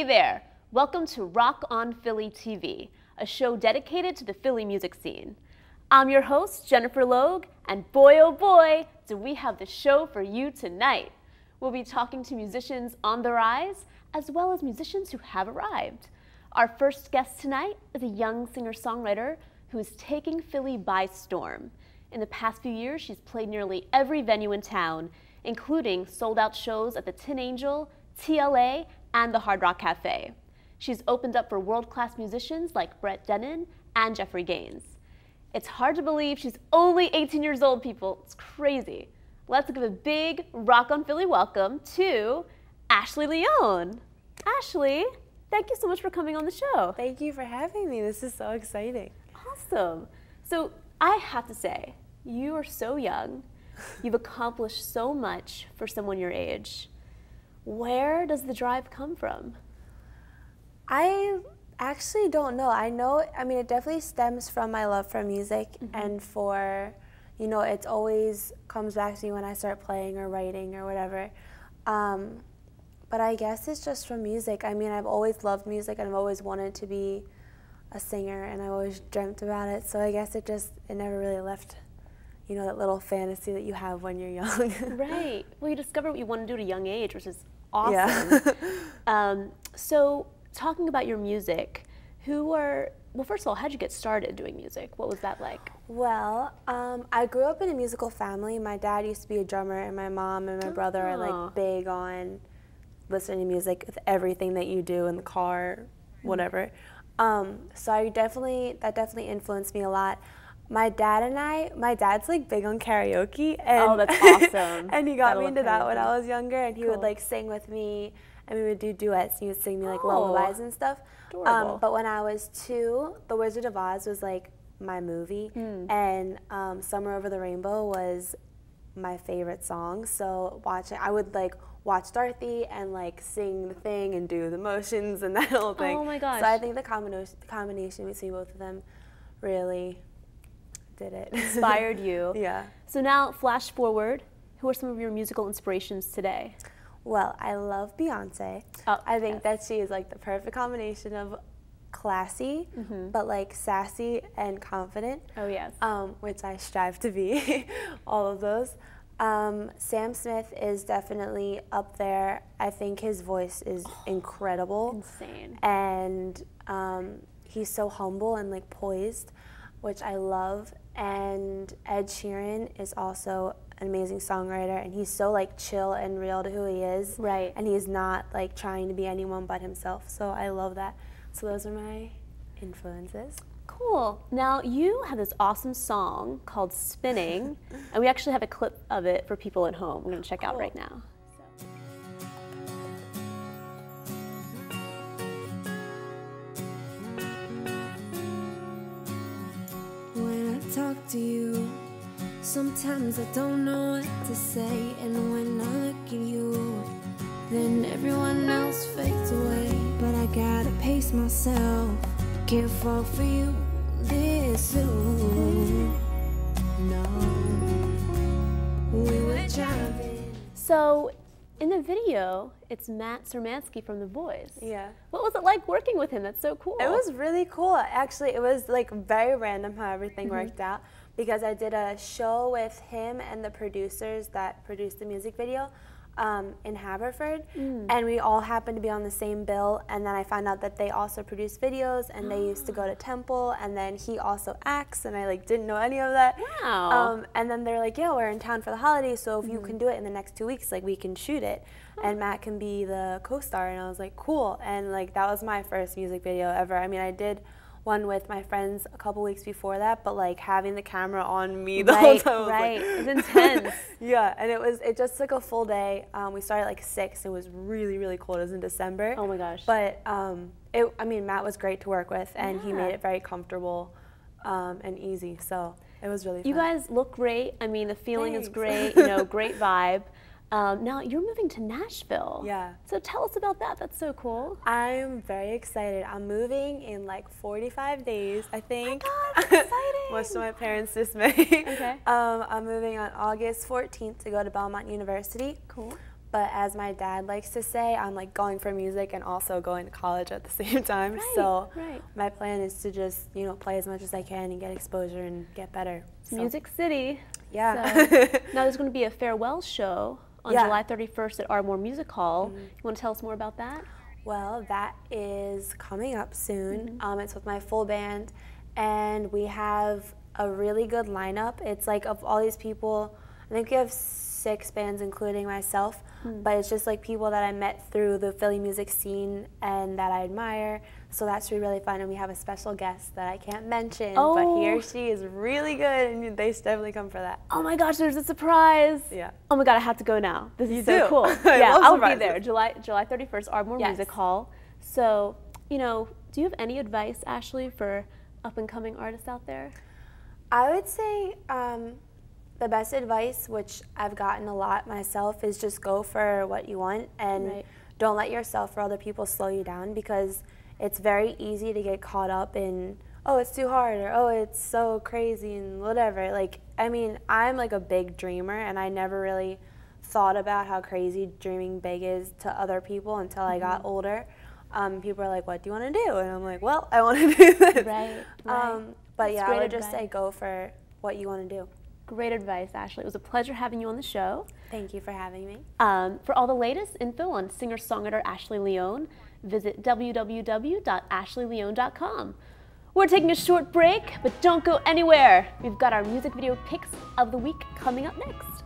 Hey there! Welcome to Rock on Philly TV, a show dedicated to the Philly music scene. I'm your host, Jennifer Logue, and boy oh boy, do we have the show for you tonight. We'll be talking to musicians on the rise, as well as musicians who have arrived. Our first guest tonight is a young singer-songwriter who is taking Philly by storm. In the past few years, she's played nearly every venue in town, including sold-out shows at the Tin Angel, TLA, and the Hard Rock Cafe. She's opened up for world-class musicians like Brett Dennen and Jeffrey Gaines. It's hard to believe she's only 18 years old, people. It's crazy. Let's give a big Rock on Philly welcome to Ashley Leone. Ashley, thank you so much for coming on the show. Thank you for having me. This is so exciting. Awesome. So I have to say, you are so young. You've accomplished so much for someone your age. Where does the drive come from? I actually don't know. I mean, it definitely stems from my love for music and for, it always comes back to me when I start playing or writing or whatever. But I guess it's just from music. I mean, I've always loved music and I've always wanted to be a singer and I've always dreamt about it. So I guess it never really left, that little fantasy that you have when you're young. Right. Well, you discovered what you want to do at a young age, which is awesome. Yeah. So talking about your music, well, first of all, how'd you get started doing music? What was that like? Well, I grew up in a musical family. My dad used to be a drummer, and my mom and my brother are like big on listening to music with everything that you do in the car, whatever. So that definitely influenced me a lot. My dad's like big on karaoke. And oh, that's awesome. And he got me into that when I was younger, and he would like sing with me, and we would do duets, and he would sing me like lullabies and stuff. But when I was 2, The Wizard of Oz was like my movie, and Summer Over the Rainbow was my favorite song. So I would like watch Dorothy and like sing the thing and do the motions and that whole thing. Oh my gosh. So I think the combination between both of them really did it. Inspired you. Yeah. So now, flash forward, who are some of your musical inspirations today? Well, I love Beyonce. Oh, I think that she is like the perfect combination of classy, but like sassy and confident. Oh, yes. Which I strive to be, all of those. Sam Smith is definitely up there. I think his voice is incredible. Insane. And he's so humble and like poised, which I love. And Ed Sheeran is also an amazing songwriter, and he's so like chill and real to who he is. Right. And he's not like trying to be anyone but himself. So I love that. So those are my influences. Cool. Now, you have this awesome song called Spinning, and we actually have a clip of it for people at home. We're going to check out right now. When I talk to you, sometimes I don't know what to say, and when I look at you, then everyone else fades away. But I gotta pace myself, can't fall for you this soon. No, we were driving. So, in the video, it's Matt Sermansky from The Voice. Yeah. What was it like working with him? That's so cool. It was really cool. Actually, it was like very random how everything worked out, because I did a show with him and the producers that produced the music video in Haverford, and we all happened to be on the same bill, and then I found out that they also produce videos, and they used to go to Temple, and then he also acts, and I like didn't know any of that. Wow. And then they're like, yeah, we're in town for the holidays, so if you can do it in the next 2 weeks, like we can shoot it, and Matt can be the co-star, and I was like, cool. And like that was my first music video ever. I mean, I did one with my friends a couple weeks before that, but like having the camera on me the whole time was right. like, It's intense. Yeah, and it just took a full day. We started at like 6. It was really, really cold. It was in December. Oh my gosh. But I mean, Matt was great to work with, and he made it very comfortable and easy. So it was really fun. You guys look great. I mean, the feeling is Thanks. great. Great vibe. Now, you're moving to Nashville. Yeah. So tell us about that. That's so cool. I'm very excited. I'm moving in like 45 days, I think. Oh my God, that's exciting. Much to my parents' dismay. Okay. I'm moving on August 14th to go to Belmont University. Cool. But as my dad likes to say, I'm like going for music and also going to college at the same time. So my plan is to just, you know, play as much as I can and get exposure and get better. So. Music City. Yeah. So, now there's going to be a farewell show on July 31st at Ardmore Music Hall. You want to tell us more about that? Well, that is coming up soon. It's with my full band, and we have a really good lineup. It's like of all these people, I think we have 6 bands including myself, but it's just like people that I met through the Philly music scene and that I admire. So that's really fun, and we have a special guest that I can't mention, but he or she is really good, and they should definitely come for that. Oh my gosh, there's a surprise. Yeah. Oh my God, I have to go now. This is so do. cool. I Yeah, love I'll surprises. be there, July 31st, Ardmore Music Hall. So, you know, do you have any advice, Ashley, for up-and-coming artists out there? I would say the best advice, which I've gotten a lot myself, is just go for what you want and don't let yourself or other people slow you down, because it's very easy to get caught up in, oh, it's too hard, or oh, it's so crazy and whatever. Like, I mean, I'm like a big dreamer, and I never really thought about how crazy dreaming big is to other people until I got older. People are like, what do you want to do? And I'm like, well, I want to do this. But yeah, I would just say go for what you want to do. Great advice, Ashley. It was a pleasure having you on the show. Thank you for having me. For all the latest info on singer-songwriter Ashley Leone, visit www.ashleyleone.com. We're taking a short break, but don't go anywhere. We've got our music video picks of the week coming up next.